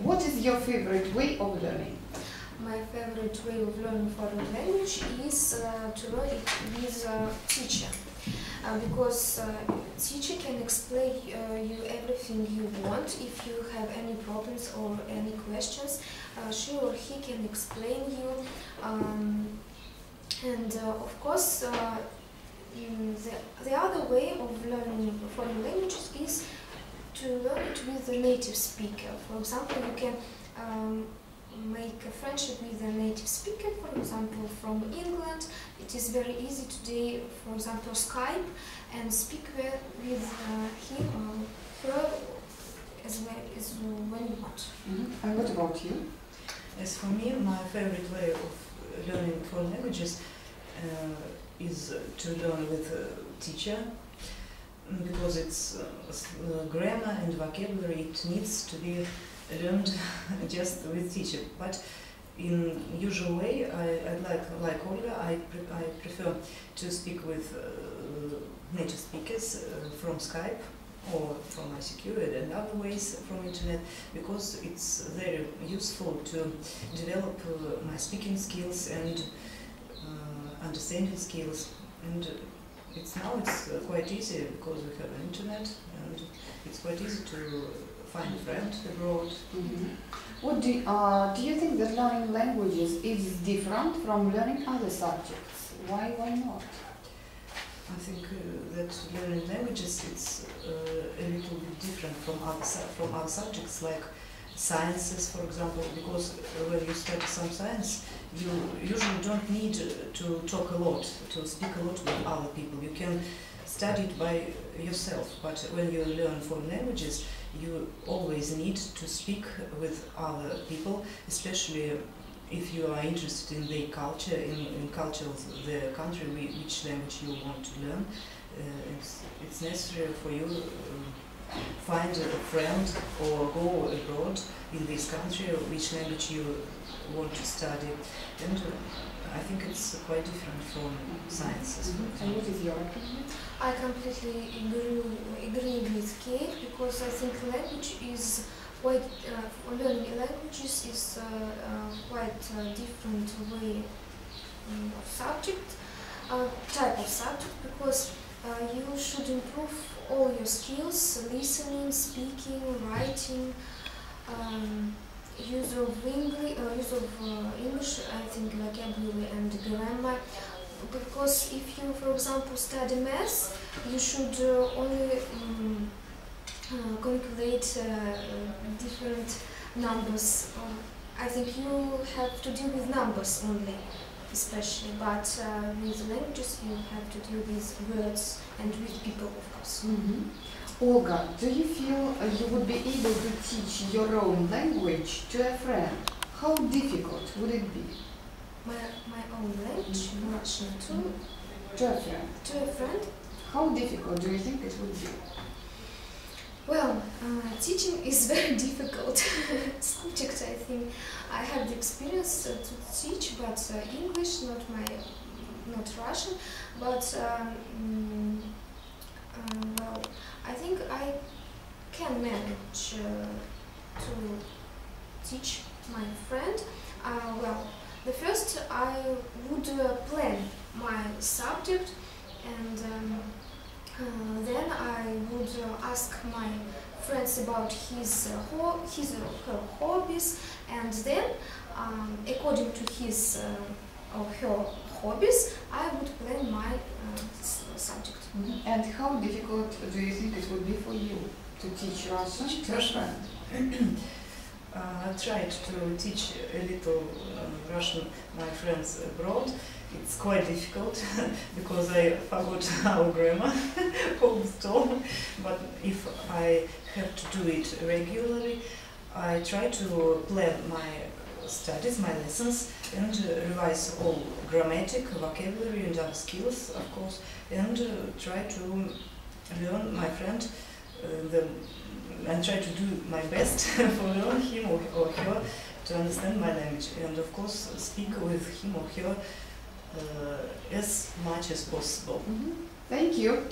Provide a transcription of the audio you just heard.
What is your favorite way of learning? My favorite way of learning foreign language is to learn it with a teacher. Because teacher can explain you everything you want. If you have any problems or any questions, she or he can explain you. And of course, the other way of learning foreign languages is to learn it with a native speaker. For example, you can make a friendship with a native speaker, for example, from England. It is very easy today, for example, Skype, and speak with him or her as well as when you want. And what about you? As for me, my favorite way of learning foreign languages is to learn with a teacher, because it's grammar and vocabulary. It needs to be learned just with teacher. But in usual way, I like Olga, I prefer to speak with native speakers from Skype or from ICQ and other ways from internet, because it's very useful to develop my speaking skills and understanding skills. And it's quite easy because we have an internet, and it's quite easy to find a friend abroad. What do you think that learning languages is different from learning other subjects? Why not? I think that learning languages is a little bit different from other subjects, like sciences, for example, because when you study some science, you usually don't need to talk a lot, to speak a lot with other people. You can study it by yourself, but when you learn foreign languages, you always need to speak with other people, especially if you are interested in their culture, in culture of the country, which language you want to learn. It's necessary for you find a friend or go abroad in this country, which language you want to study. And I think it's quite different from sciences. And what is your opinion? I completely agree with Kate, because I think language is quite, learning languages is quite a different way of subject, type of subject, because you should improve all your skills: listening, speaking, writing, use of English, I think vocabulary and grammar. Because if you, for example, study maths, you should only calculate different numbers. I think you have to deal with numbers only, especially, but with languages you have to deal with words and with people, of course. Olga, do you feel you would be able to teach your own language to a friend? How difficult would it be? My own language, Russian, To a friend. to a friend? How difficult do you think it would be? Well, teaching is very difficult subject. I think I have the experience to teach, but English, not Russian. But well, I think I can manage to teach my friend. Well, the first I would plan my subject, and then I would ask my friends about his or her hobbies, and then according to his or her hobbies, I would plan my subject. And how difficult do you think it would be for you to teach Russian to a friend? I tried to teach a little Russian my friends abroad. It's quite difficult because I forgot our grammar almost. But if I have to do it regularly, I try to plan my studies, my lessons, and revise all grammatic, vocabulary and other skills, of course, and try to learn my friend and try to do my best for learn him or her to understand my language, and of course speak with him or her as much as possible. Thank you.